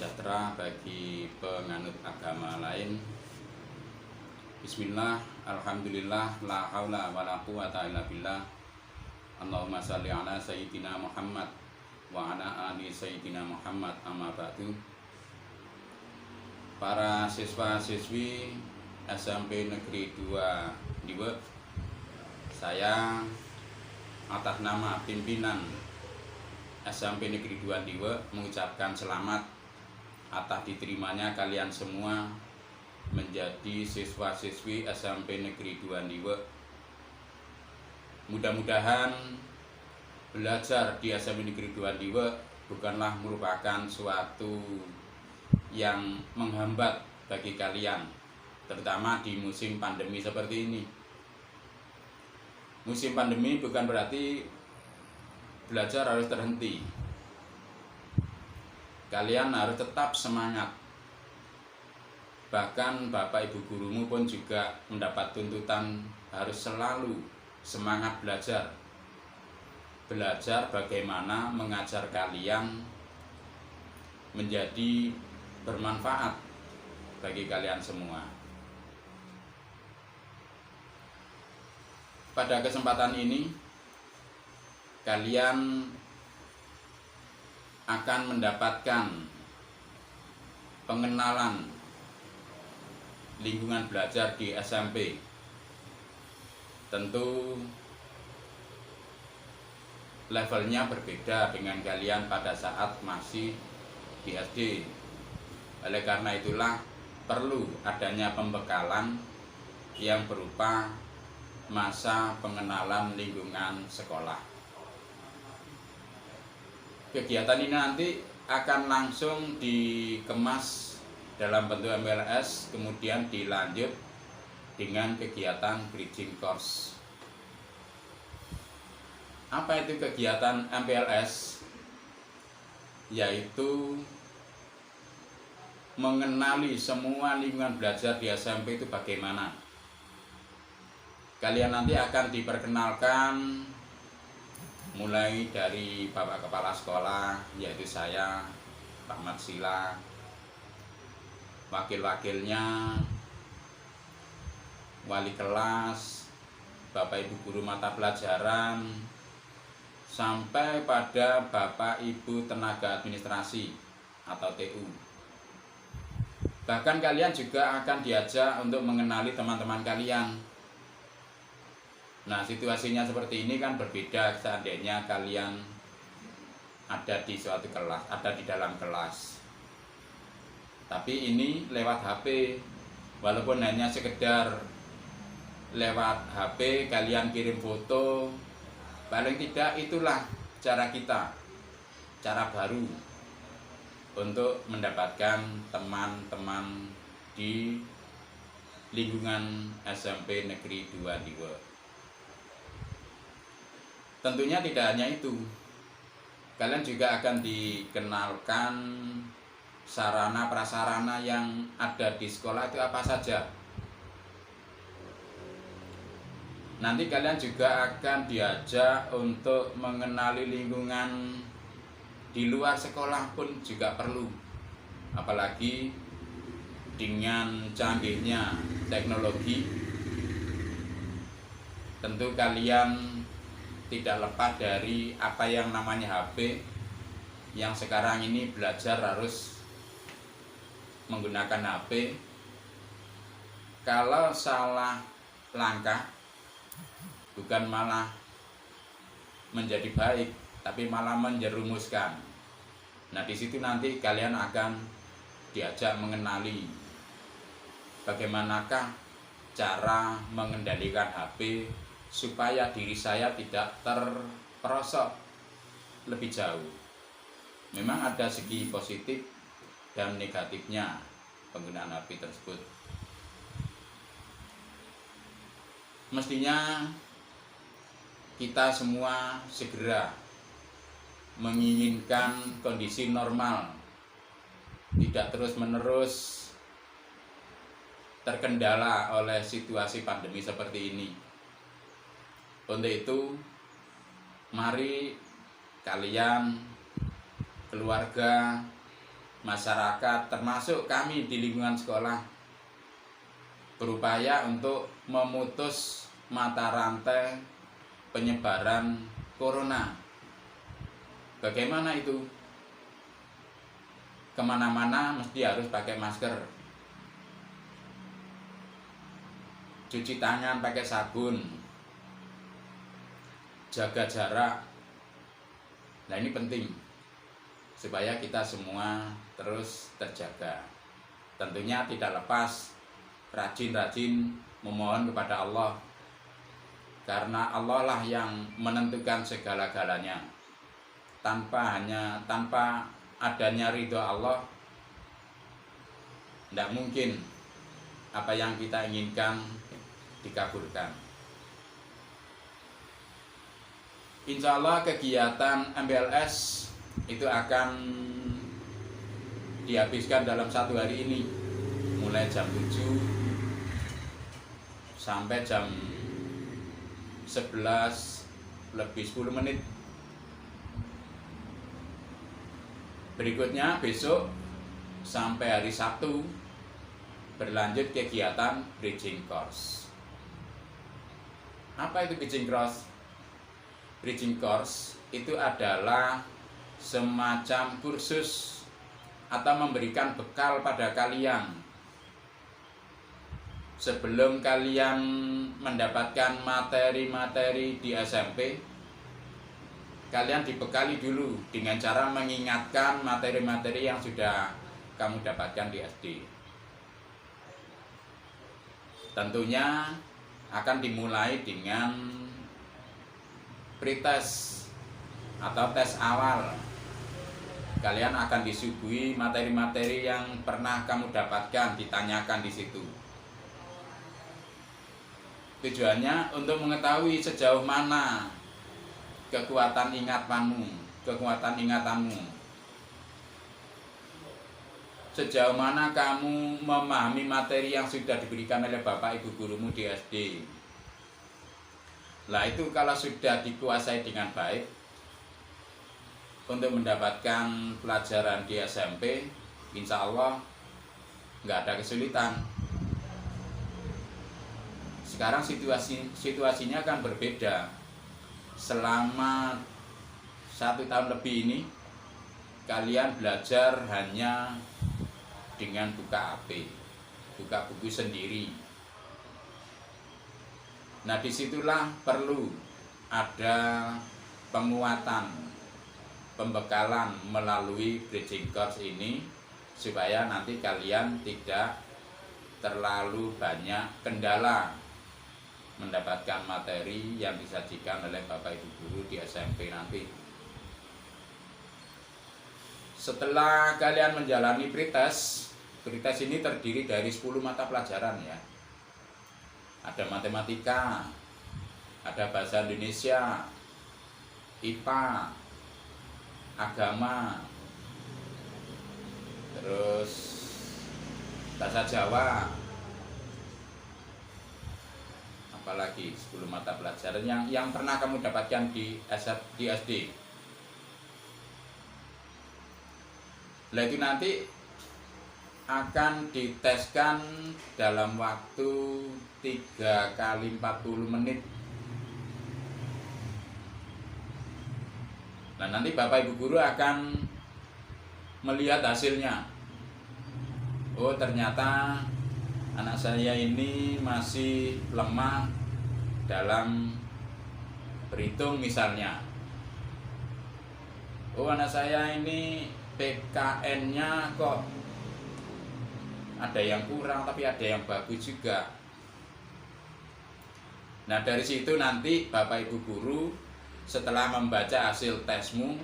sejahtera bagi penganut agama lain. Bismillah, alhamdulillah, la haula wa la quwata illa billah. Allahumma salli ala sayyidina Muhammad wa ala ali sayyidina Muhammad, amma ba'du. Para siswa-siswi SMP Negeri 2 Diwe, saya atas nama pimpinan SMP Negeri 2 Diwe mengucapkan selamat atas diterimanya kalian semua menjadi siswa-siswi SMP Negeri 2 Diwe. Mudah-mudahan belajar di SMP Negeri 2 Diwe bukanlah merupakan suatu yang menghambat bagi kalian, terutama di musim pandemi seperti ini. Musim pandemi bukan berarti belajar harus terhenti. Kalian harus tetap semangat. Bahkan bapak ibu gurumu pun juga mendapat tuntutan harus selalu semangat belajar. Belajar bagaimana mengajar kalian menjadi bermanfaat bagi kalian semua. Pada kesempatan ini kalian akan mendapatkan pengenalan lingkungan belajar di SMP. Tentu levelnya berbeda dengan kalian pada saat masih di SD. Oleh karena itulah perlu adanya pembekalan yang berupa masa pengenalan lingkungan sekolah. Kegiatan ini nanti akan langsung dikemas dalam bentuk MPLS, kemudian dilanjut dengan kegiatan bridging course. Apa itu kegiatan MPLS? Yaitu mengenali semua lingkungan belajar di SMP itu bagaimana. Kalian nanti akan diperkenalkan mulai dari Bapak Kepala Sekolah, yaitu saya, Pak Matsila, wakil-wakilnya, wali kelas, Bapak Ibu Guru mata pelajaran, sampai pada Bapak Ibu Tenaga Administrasi atau TU. Bahkan kalian juga akan diajak untuk mengenali teman-teman kalian. Nah, situasinya seperti ini kan berbeda seandainya kalian ada di suatu kelas, ada di dalam kelas. Tapi ini lewat HP, walaupun hanya sekedar lewat HP, kalian kirim foto, paling tidak itulah cara kita, cara baru untuk mendapatkan teman-teman di lingkungan SMP Negeri 2 Diwe. Tentunya tidak hanya itu, kalian juga akan dikenalkan sarana prasarana yang ada di sekolah itu apa saja. Nanti kalian juga akan diajak untuk mengenali lingkungan di luar sekolah pun juga perlu. Apalagi dengan canggihnya teknologi, tentu kalian tidak lepas dari apa yang namanya HP, yang sekarang ini belajar harus menggunakan HP. Kalau salah langkah bukan malah menjadi baik, tapi malah menjerumuskan. Nah, di situ nanti kalian akan diajak mengenali bagaimanakah cara mengendalikan HP supaya diri saya tidak terperosok lebih jauh. Memang ada segi positif dan negatifnya penggunaan HP tersebut. Mestinya kita semua segera menginginkan kondisi normal, tidak terus-menerus terkendala oleh situasi pandemi seperti ini. Untuk itu, mari kalian, keluarga, masyarakat termasuk kami di lingkungan sekolah berupaya untuk memutus mata rantai penyebaran corona. Bagaimana itu? Kemana-mana mesti harus pakai masker, cuci tangan pakai sabun, jaga jarak. Nah, ini penting supaya kita semua terus terjaga. Tentunya tidak lepas rajin-rajin memohon kepada Allah, karena Allah lah yang menentukan segala-galanya. Tanpa adanya ridho Allah, tidak mungkin apa yang kita inginkan dikabulkan. Insya Allah kegiatan MBLS itu akan dihabiskan dalam satu hari ini, mulai jam 7 sampai jam 11 lebih 10 menit. Berikutnya besok sampai hari Sabtu berlanjut kegiatan bridging course. Apa itu bridging course? Bridging course itu adalah semacam kursus atau memberikan bekal pada kalian sebelum kalian mendapatkan materi-materi di SMP. Kalian dibekali dulu dengan cara mengingatkan materi-materi yang sudah kamu dapatkan di SD. Tentunya akan dimulai dengan pretest atau tes awal. Kalian akan disuguhi materi-materi yang pernah kamu dapatkan, ditanyakan di situ. Tujuannya untuk mengetahui sejauh mana kekuatan ingatanmu, sejauh mana kamu memahami materi yang sudah diberikan oleh Bapak Ibu gurumu di SD. Nah, itu kalau sudah dikuasai dengan baik, untuk mendapatkan pelajaran di SMP, insya Allah nggak ada kesulitan. Sekarang situasinya akan berbeda. Selama 1 tahun lebih ini kalian belajar hanya dengan buka HP, buka buku sendiri. Nah, disitulah perlu ada penguatan, pembekalan melalui bridging course ini, supaya nanti kalian tidak terlalu banyak kendala mendapatkan materi yang disajikan oleh Bapak Ibu guru di SMP nanti. Setelah kalian menjalani pretest ini terdiri dari 10 mata pelajaran ya. Ada matematika, ada bahasa Indonesia, IPA, agama, terus bahasa Jawa, apalagi 10 mata pelajaran yang pernah kamu dapatkan di SD. Nah, itu nanti akan diteskan dalam waktu 3 kali 40 menit. Nah, nanti Bapak Ibu guru akan melihat hasilnya. Oh, ternyata anak saya ini masih lemah dalam berhitung misalnya. Oh, anak saya ini PKN-nya kok ada yang kurang, tapi ada yang bagus juga. Nah, dari situ nanti Bapak Ibu guru setelah membaca hasil tesmu,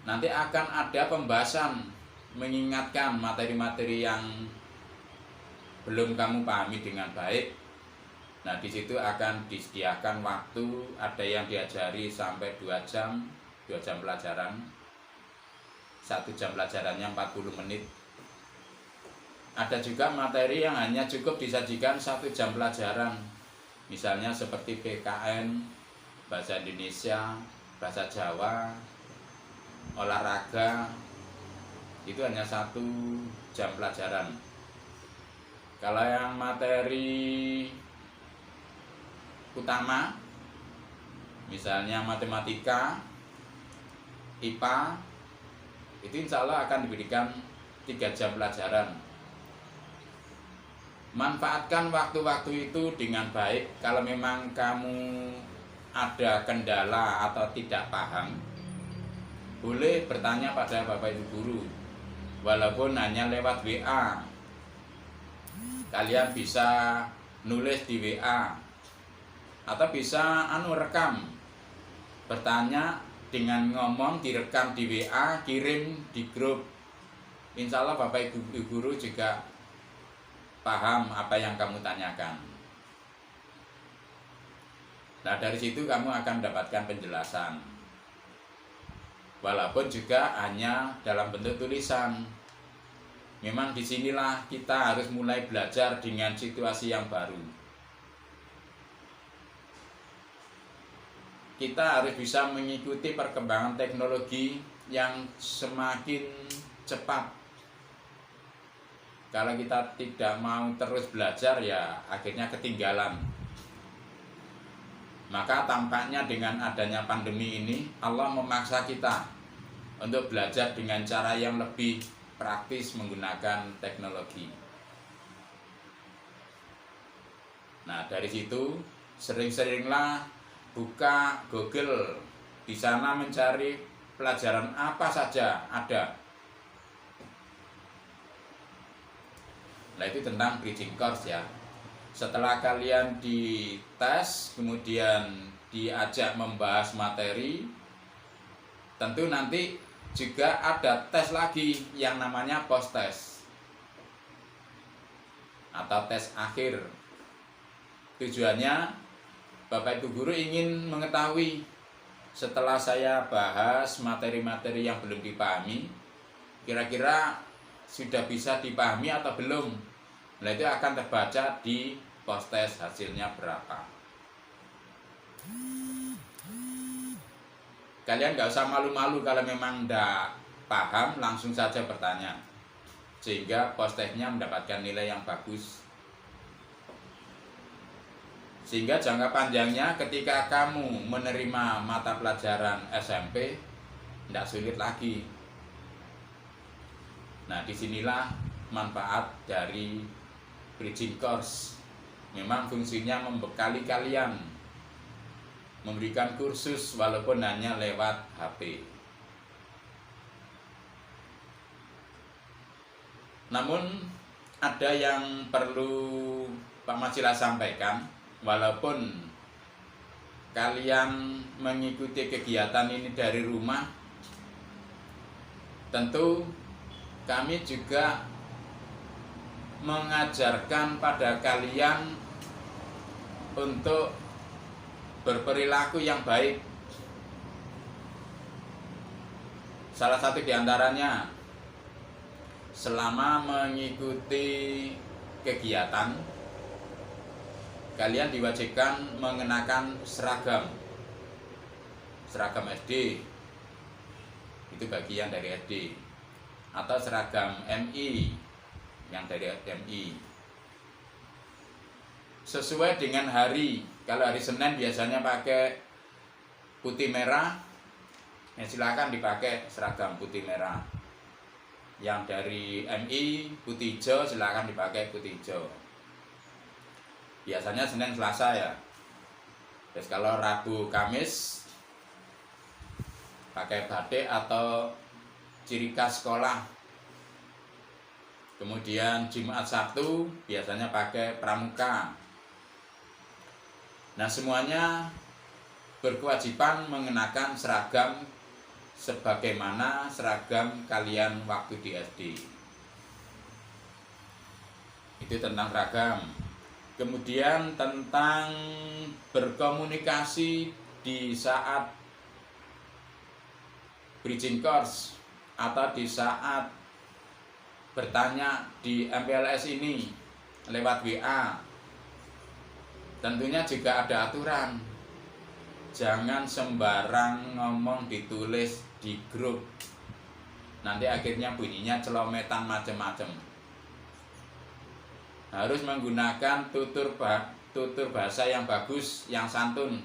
nanti akan ada pembahasan mengingatkan materi-materi yang belum kamu pahami dengan baik. Nah, di situ akan disediakan waktu, ada yang diajari sampai 2 jam pelajaran. 1 jam pelajarannya 40 menit. Ada juga materi yang hanya cukup disajikan 1 jam pelajaran. Misalnya seperti PKN, bahasa Indonesia, bahasa Jawa, olahraga, itu hanya 1 jam pelajaran. Kalau yang materi utama, misalnya matematika, IPA, itu insya Allah akan diberikan 3 jam pelajaran. Manfaatkan waktu-waktu itu dengan baik. Kalau memang kamu ada kendala atau tidak paham, boleh bertanya pada Bapak Ibu guru, walaupun hanya lewat WA. Kalian bisa nulis di WA atau bisa rekam, bertanya dengan ngomong, direkam di WA, kirim di grup. Insya Allah Bapak Ibu guru juga paham apa yang kamu tanyakan. Nah, dari situ kamu akan mendapatkan penjelasan, walaupun juga hanya dalam bentuk tulisan. Memang disinilah kita harus mulai belajar dengan situasi yang baru. Kita harus bisa mengikuti perkembangan teknologi yang semakin cepat. Kalau kita tidak mau terus belajar, ya akhirnya ketinggalan. Maka tampaknya dengan adanya pandemi ini, Allah memaksa kita untuk belajar dengan cara yang lebih praktis menggunakan teknologi. Nah, dari situ sering-seringlah buka Google, di sana mencari pelajaran apa saja ada. Nah, itu tentang bridging course ya. Setelah kalian dites, kemudian diajak membahas materi, tentu nanti juga ada tes lagi yang namanya post test atau tes akhir. Tujuannya Bapak Ibu guru ingin mengetahui, setelah saya bahas materi-materi yang belum dipahami, kira-kira sudah bisa dipahami atau belum. Nah, itu akan terbaca di post test hasilnya berapa. Kalian nggak usah malu-malu kalau memang nggak paham, langsung saja bertanya, sehingga post testnya mendapatkan nilai yang bagus. Sehingga jangka panjangnya ketika kamu menerima mata pelajaran SMP, tidak sulit lagi. Nah, disinilah manfaat dari bridging course. Memang fungsinya membekali kalian, memberikan kursus walaupun hanya lewat HP. Namun ada yang perlu Pak Masila sampaikan, walaupun kalian mengikuti kegiatan ini dari rumah, tentu kami juga mengajarkan pada kalian untuk berperilaku yang baik. Salah satu diantaranya, selama mengikuti kegiatan, kalian diwajibkan mengenakan seragam SD, itu bagian dari SD, atau seragam MI yang dari MI, sesuai dengan hari. Kalau hari Senin biasanya pakai putih merah, ya silakan dipakai seragam putih merah. Yang dari MI putih hijau, silakan dipakai putih hijau. Biasanya Senin Selasa ya. Terus kalau Rabu Kamis pakai batik atau ciri khas sekolah. Kemudian Jumat Sabtu biasanya pakai pramuka. Nah, semuanya berkewajiban mengenakan seragam sebagaimana seragam kalian waktu di SD. Itu tentang seragam. Kemudian tentang berkomunikasi di saat bridging course atau di saat bertanya di MPLS ini lewat WA. Tentunya juga ada aturan. Jangan sembarang ngomong ditulis di grup. nanti akhirnya bunyinya celometan macam-macam. Harus menggunakan tutur bahasa yang bagus, yang santun.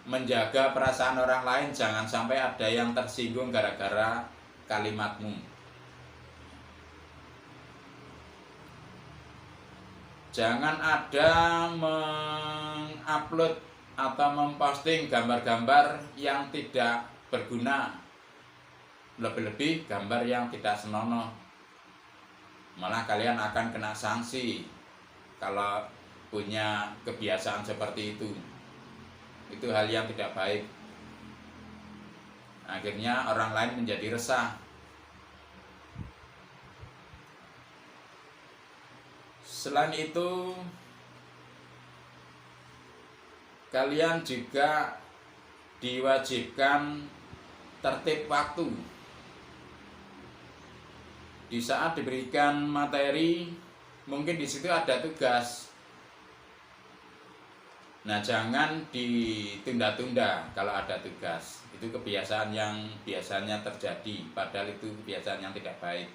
Menjaga perasaan orang lain, jangan sampai ada yang tersinggung gara-gara kalimatmu. Jangan ada mengupload atau memposting gambar-gambar yang tidak berguna, lebih-lebih gambar yang tidak senonoh. Malah kalian akan kena sanksi kalau punya kebiasaan seperti itu. Itu hal yang tidak baik. Akhirnya orang lain menjadi resah. Selain itu, kalian juga diwajibkan tertib waktu. Di saat diberikan materi, mungkin di situ ada tugas. Nah, jangan ditunda-tunda kalau ada tugas. Itu kebiasaan yang biasanya terjadi, padahal itu kebiasaan yang tidak baik.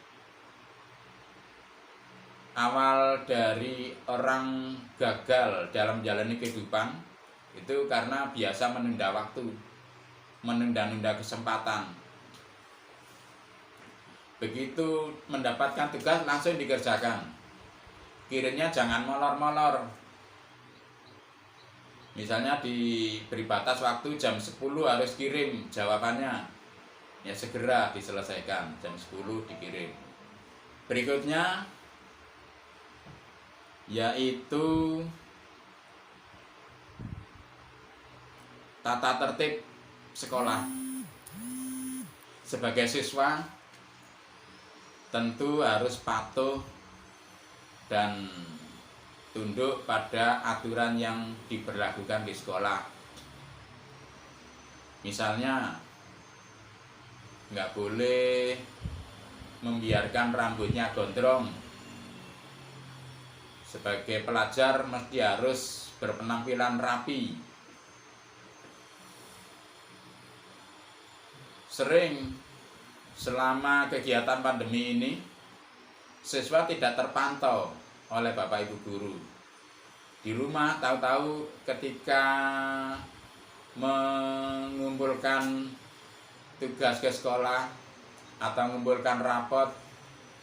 Awal dari orang gagal dalam menjalani kehidupan itu karena biasa menunda waktu, menunda-nunda kesempatan. Begitu mendapatkan tugas langsung dikerjakan. Kirimnya jangan molor-molor. Misalnya diberi batas waktu jam 10 harus kirim jawabannya. Ya segera diselesaikan, jam 10 dikirim. Berikutnya yaitu tata tertib sekolah. Sebagai siswa tentu harus patuh dan tunduk pada aturan yang diberlakukan di sekolah. Misalnya nggak boleh membiarkan rambutnya gondrong. Sebagai pelajar mesti harus berpenampilan rapi. Sering selama kegiatan pandemi ini siswa tidak terpantau oleh Bapak Ibu guru. Di rumah tahu-tahu ketika mengumpulkan tugas ke sekolah atau mengumpulkan rapot,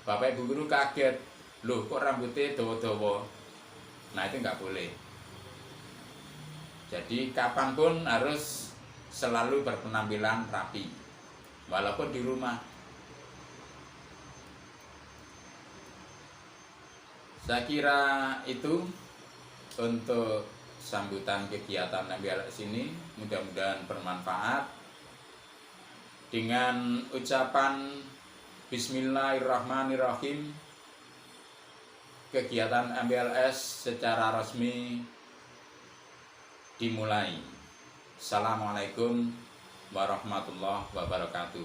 Bapak Ibu guru kaget, loh kok rambutnya dawa-dawa. Nah itu nggak boleh. Jadi kapanpun harus selalu berpenampilan rapi, walaupun di rumah. Saya kira itu untuk sambutan kegiatan MBLS ini, mudah-mudahan bermanfaat. Dengan ucapan Bismillahirrahmanirrahim, kegiatan MBLS secara resmi dimulai. Assalamualaikum warahmatullahi wabarakatuh.